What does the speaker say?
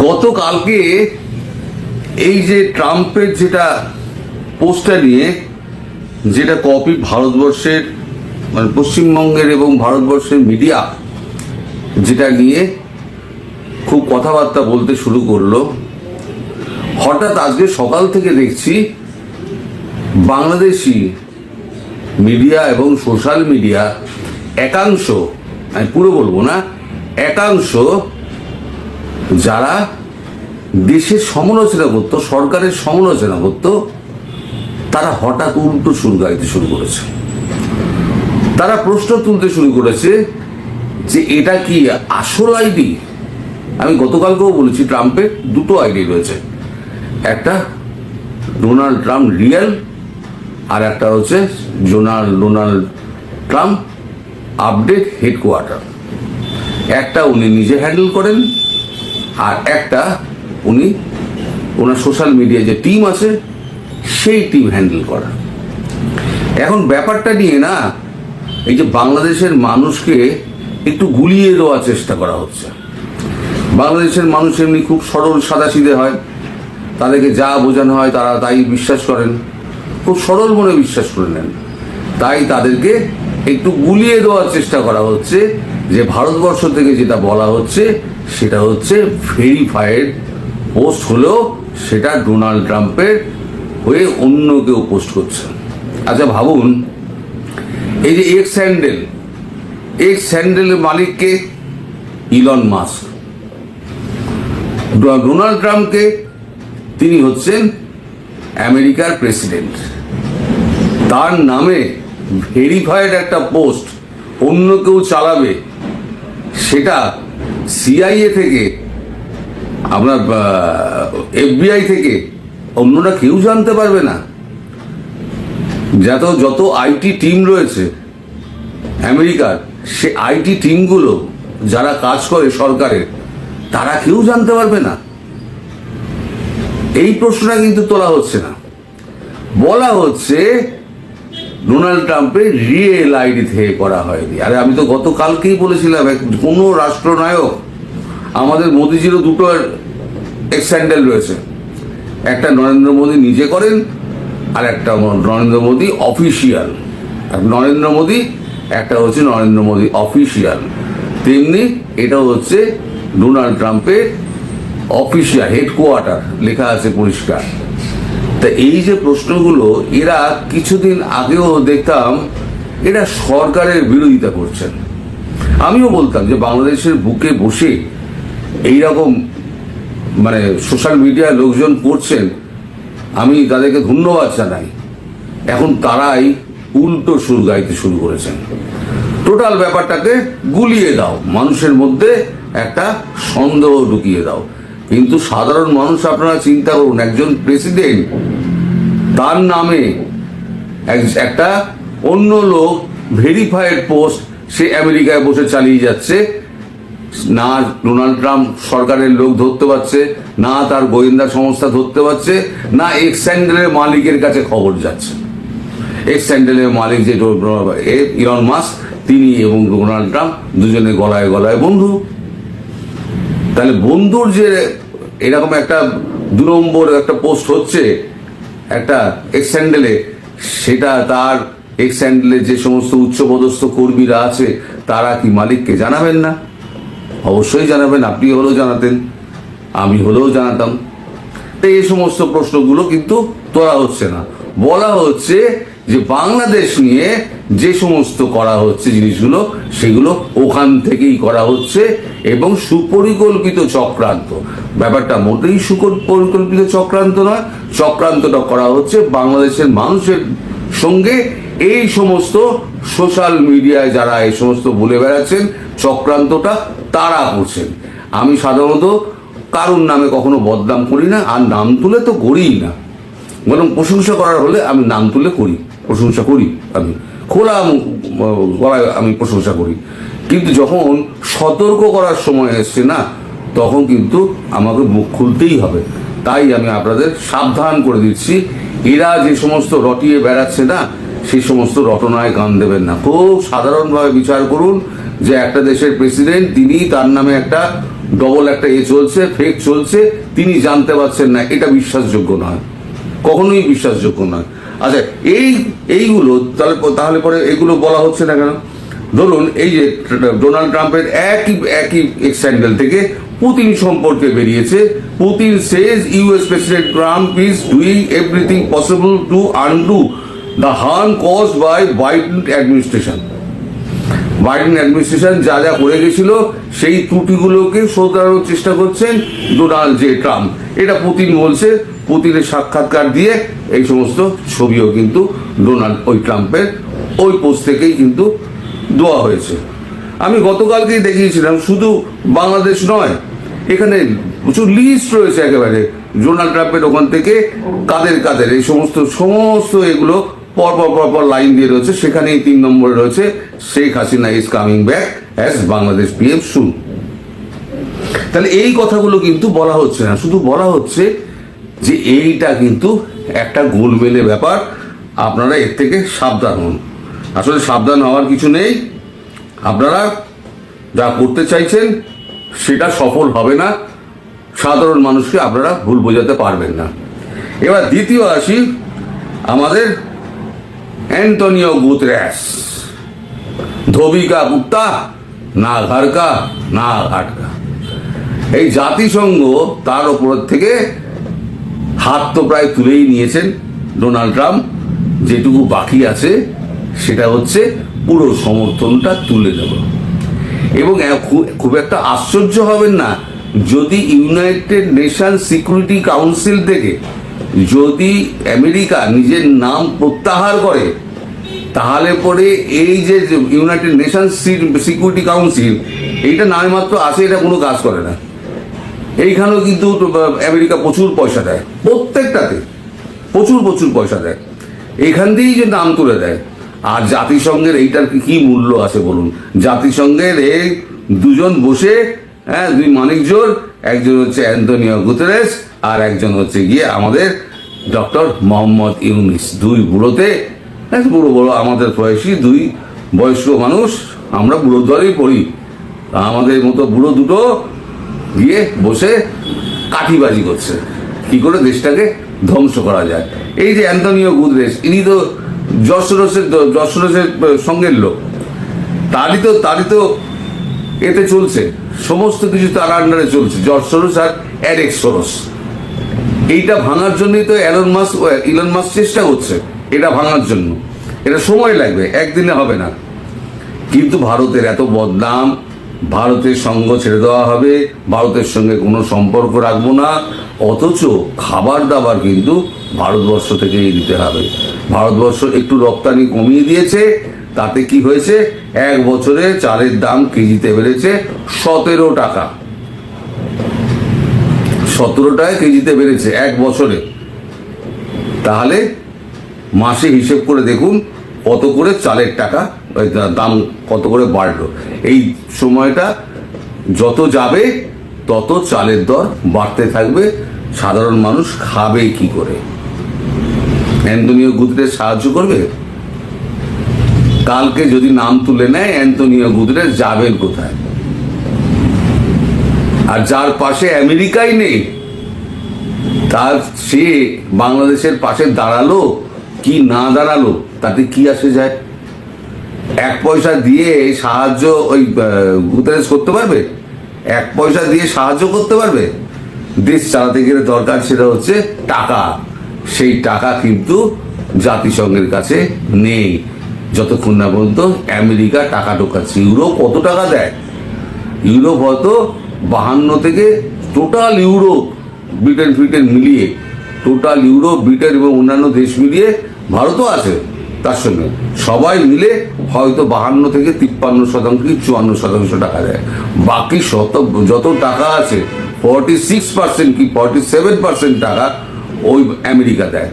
গতকালকে এই যে ট্রাম্পের যেটা পোস্টটা নিয়ে যেটা কপি ভারতবর্ষের মানে পশ্চিমবঙ্গের এবং ভারতবর্ষের মিডিয়া যেটা নিয়ে খুব কথাবার্তা বলতে শুরু করলো, হঠাৎ আজকে সকাল থেকে দেখছি বাংলাদেশি মিডিয়া এবং সোশ্যাল মিডিয়া একাংশ, আমি পুরো বলবো না, একাংশ যারা দেশের সমালোচনা করত, সরকারের সমালোচনা করত, তারা হঠাৎ উল্টো সুর গাইতে শুরু করেছে। তারা প্রশ্ন তুলতে শুরু করেছে যে এটা কি আসল আইডি? আমি গতকালকেও বলেছি ট্রাম্পের দুটো আইডি রয়েছে, একটা ডোনাল্ড ট্রাম্প রিয়েল আর একটা হচ্ছে ডোনাল্ড ট্রাম্প আপডেট হেডকোয়ার্টার। একটা উনি নিজে হ্যান্ডেল করেন আর একটা উনি ওনার সোশ্যাল মিডিয়া যে টিম আছে সেই টিম হ্যান্ডেল করেন। এখন ব্যাপারটা নিয়ে না এই যে বাংলাদেশের মানুষকে একটু গুলিয়ে দেওয়ার চেষ্টা করা হচ্ছে। বাংলাদেশের মানুষ এমনি খুব সরল সাদাসিধে হয়, তাদেরকে যা বোঝানো হয় তারা তাই বিশ্বাস করেন, খুব সরল মনে বিশ্বাস করে নেন। তাই তাদেরকে একটু গুলিয়ে দেওয়ার চেষ্টা করা হচ্ছে যে ভারতবর্ষ থেকে যেটা বলা হচ্ছে সেটা হচ্ছে ভেরিফাইড পোস্ট হলেও সেটা ডোনাল্ড ট্রাম্পের হয়ে অন্য কেউ পোস্ট করছে। আচ্ছা ভাবুন, এই যে এক্স স্যান্ডেলের মালিককে ইলন মাস্ক, ডোনাল্ড ট্রাম্পকে তিনি হচ্ছেন আমেরিকার প্রেসিডেন্ট, তার নামে ভেরিফাইড একটা পোস্ট অন্য কেউ চালাবে, সেটা সিআইএ থেকে আপনার এফবিআই থেকে অন্যরা কেউ জানতে পারবে না। যত আইটি টিম রয়েছে আমেরিকার, সে আইটি টিমগুলো যারা কাজ করে সরকারের, তারা কেউ জানতে পারবে না। এই প্রশ্নটা কিন্তু তোলা হচ্ছে না, বলা হচ্ছে ডোনাল্ড ট্রাম্পের রিয়েল আইডি থেকে করা হয়নি। আরে আমি তো গতকালকেই বলেছিলাম কোন রাষ্ট্রনায়ক, আমাদের মোদিজিরও দুটো এক্স হ্যান্ডেল রয়েছে, একটা নরেন্দ্র মোদী নিজে করেন আর একটা নরেন্দ্র মোদী অফিসিয়াল। নরেন্দ্র মোদী একটা হচ্ছে নরেন্দ্র মোদী অফিসিয়াল, তেমনি এটা হচ্ছে ডোনাল্ড ট্রাম্পের অফিসিয়াল হেডকোয়ার্টার, লেখা আছে পরিষ্কার। তা এই যে প্রশ্নগুলো এরা কিছুদিন আগেও দেখতাম এরা সরকারের বিরোধিতা করছেন। আমিও বলতাম যে বাংলাদেশের বুকে বসে এইরকম মানে সোশ্যাল মিডিয়ায় লোকজন করছেন, আমি তাদেরকে ধন্যবাদ জানাই। এখন তারাই উল্টো সুর গাইতে শুরু করেছেন। টোটাল ব্যাপারটাকে গুলিয়ে দাও, মানুষের মধ্যে একটা সন্দেহ ঢুকিয়ে দাও। কিন্তু সাধারণ মানুষ, আপনারা চিন্তা করুন, একজন প্রেসিডেন্ট, তার নামে একটা অন্য লোক ভেরিফাইড পোস্ট সে আমেরিকায় বসে চালিয়ে যাচ্ছে, না ডোনাল্ড ট্রাম্প সরকারের লোক ধরতে পারছে, না তার গোয়েন্দা সংস্থা ধরতে পারছে, না এক্স স্যান্ডেলের মালিকের কাছে খবর যাচ্ছে। এক্স স্যান্ডেলের মালিক যে ইলন মাস্ক, তিনি এবং ডোনাল্ড ট্রাম্প দুজনে গলায় গলায় বন্ধু। তাহলে বন্ধুর যে এরকম একটা 2 নম্বর একটা পোস্ট হচ্ছে একটা এক্স স্যান্ডেলে, সেটা তার এক্স স্যান্ডেলের যে সমস্ত উচ্চপদস্থ কর্মীরা আছে তারা কি মালিককে জানাবেন না? অবশ্যই জানাবেন। আপনি হলেও জানাতেন, আমি হলেও জানাতাম। তো এই সমস্ত প্রশ্নগুলো কিন্তু তোলা হচ্ছে না। বলা হচ্ছে যে বাংলাদেশ নিয়ে যে সমস্ত করা হচ্ছে জিনিসগুলো, সেগুলো ওখান থেকেই করা হচ্ছে এবং সুপরিকল্পিত চক্রান্ত। ব্যাপারটা মোটেই সুপরিকল্পিত চক্রান্ত নয়, চক্রান্তটা করা হচ্ছে বাংলাদেশের মানুষের সঙ্গে। এই সমস্ত সোশ্যাল মিডিয়ায় যারা এই সমস্ত বলে বেড়াচ্ছেন চক্রান্তটা তারা করছেন। আমি সাধারণত কারুর নামে কখনো বদনাম করি না, আর নাম তুলে তো করিই না, বরং প্রশংসা করার হলে আমি নাম তুলে করি, প্রশংসা করি, আমি খোলা গলায় আমি প্রশংসা করি। কিন্তু যখন সতর্ক করার সময় এসছে না, তখন কিন্তু আমাকে মুখ খুলতেই হবে। তাই আমি আপনাদের সাবধান করে দিচ্ছি, এরা যে সমস্ত রটিয়ে বেড়াচ্ছে না, সেই সমস্ত রটনায় কান দেবেন না। খুব সাধারণভাবে বিচার করুন যে একটা দেশের প্রেসিডেন্ট, তিনি তার নামে একটা ডবল একটা চলছে, ফেক চলছে, তিনি জানতে পারছেন না, এটা বিশ্বাসযোগ্য নয়, কখনোই বিশ্বাসযোগ্য নয়। আচ্ছা, এইগুলো তাহলে পরে এগুলো বলা হচ্ছে না কেন? ধরুন এই যে ডোনাল্ড ট্রাম্পের একই স্ক্যান্ডাল থেকে পুতিন সম্পর্কে বেরিয়েছে। Putin says US president Trump is doing everything possible to undo the harm caused by Biden administration. Biden administration যা যা করে গেছিল সেই ত্রুটিগুলোকে শোধরানোর চেষ্টা করছেন ডোনাল্ড জে ট্রাম্প। এটা পুতিন বলছে। পুতিনের সাক্ষাৎকার দিয়ে এই সমস্ত ছবিও কিন্তু ওই ট্রাম্পের ওই পোস্ট থেকেই কিন্তু দেওয়া হয়েছে। আমি গতকালকেই দেখিয়েছিলাম, শুধু বাংলাদেশ নয়, এখানে প্রচুর লিস্ট রয়েছে একেবারে ডোনাল্ড ট্রাম্পের ওখান থেকে কাদের এই সমস্ত এগুলো পরপর লাইন দিয়ে রয়েছে। সেখানেই 3 নম্বরে রয়েছে Sheikh Hasina is coming back as Bangladesh PM soon. তাহলে এই কথাগুলো কিন্তু বলা হচ্ছে না, শুধু বলা হচ্ছে যে এইটা কিন্তু একটা গোলমেলে ব্যাপার, আপনারা এর থেকে সাবধান হন। আসলে সাবধান হওয়ার কিছু নেই, আপনারা যা করতে চাইছেন সেটা সফল হবে না, সাধারণ মানুষকে আপনারা ভুল বোঝাতে পারবেন না। এবার দ্বিতীয় আসি আমাদের অ্যান্টনিও গুতেরেস। ধোবি কা কুত্তা, না ঘর কা না ঘাট কা। এই জাতিসংঘ তার ওপর থেকে হাত তো প্রায় তুলেই নিয়েছেন ডোনাল্ড ট্রাম্প। যেটুকু বাকি আছে সেটা হচ্ছে পুরো সমর্থনটা তুলে দেব। এবং খুব একটা আশ্চর্য হবেন না যদি ইউনাইটেড নেশন সিকিউরিটি কাউন্সিল থেকে যদি আমেরিকা নিজের নাম প্রত্যাহার করে, তাহলে পরে এই যে ইউনাইটেড নেশন সিকিউরিটি কাউন্সিল, এইটা নামে মাত্র আছে, এটা কোনো কাজ করে না। এইখানেও কিন্তু আমেরিকা প্রচুর পয়সা দেয়, প্রত্যেকটাতে প্রচুর পয়সা দেয়, এইখান দিয়েই যে নাম তুলে দেয়। আর জাতিসংঘের এইটার কি মূল্য আছে বলুন? জাতিসংঘের এই দুজন বসে, দুই মানিকজোর, একজন হচ্ছে অ্যান্টনিও গুতেরেস আর একজন হচ্ছে গিয়ে আমাদের ডক্টর মোহাম্মদ ইউনুস। দুই বুড়োতে, বুড়ো আমাদের বয়সী দুই বয়স্ক মানুষ, আমরা বুড়ো দলেই পড়ি, আমাদের মতো বুড়ো দুটো গিয়ে বসে কাঠিবাজি করছে কি করে দেশটাকে ধ্বংস করা যায়। এই যে অ্যান্টনিও গুতেরেস, ইনি তো জর্জ সঙ্গের লোক, তারই তো এতে চলছে, সমস্ত কিছু তার আন্ডারে চলছে, জর্জ সোরস আর অ্যালেক্স সোরস। এইটা ভাঙার জন্যই তো ইলন মাস্ক চেষ্টা করছে এটা ভাঙার জন্য। এটা সময় লাগবে, একদিনে হবে না। কিন্তু ভারতের এত বদনাম, ভারতের সঙ্গ ছেড়ে দেওয়া হবে, ভারতের সঙ্গে কোনো সম্পর্ক রাখবো না, অথচ খাবার দাবার কিন্তু ভারতবর্ষ থেকেই দিতে হবে। ভারতবর্ষ একটু রপ্তানি কমিয়ে দিয়েছে, তাতে কি হয়েছে? 1 বছরে চালের দাম কেজিতে বেড়েছে 17 টাকা। 17 টাকা কেজিতে বেড়েছে 1 বছরে। তাহলে মাসে হিসেব করে দেখুন কত করে চালের দাম কত করে বাড়লো। এই সময়টা যত যাবে তত চালের দর বাড়তে থাকবে, সাধারণ মানুষ খাবে কি করে? অ্যান্টনিও গুতেরেস সাহায্য করবে? কালকে যদি নাম তুলে নেয় অ্যান্টনিও গুতেরেস, যাবেন কোথায়? আর যার পাশে আমেরিকাই নেই, সে বাংলাদেশের পাশে দাঁড়ালো কি না দাঁড়ালো তাতে কি আসে যায়? 1 পয়সা দিয়ে সাহায্য ওই গুতেরেস করতে পারবে? 1 পয়সা দিয়ে সাহায্য করতে পারবে? দেশ চালাতে গেলে দরকার সেটা হচ্ছে টাকা। সেই টাকা কিন্তু জাতিসংঘের কাছে নেই, যতক্ষণ না পর্যন্ত আমেরিকা টাকা ঢোকাচ্ছে। ইউরোপ কত টাকা দেয়? ইউরোপ হয়তো 52 থেকে টোটাল ইউরোপ, ব্রিটেন মিলিয়ে, টোটাল ইউরোপ, ব্রিটেন এবং অন্যান্য দেশ মিলিয়ে, ভারতও আছে তার সঙ্গে, সবাই মিলে হয়তো 52 থেকে 53% কি 54% টাকা দেয়। বাকি যত টাকা আছে 46% কি 47% টাকা ওই আমেরিকা দেয়।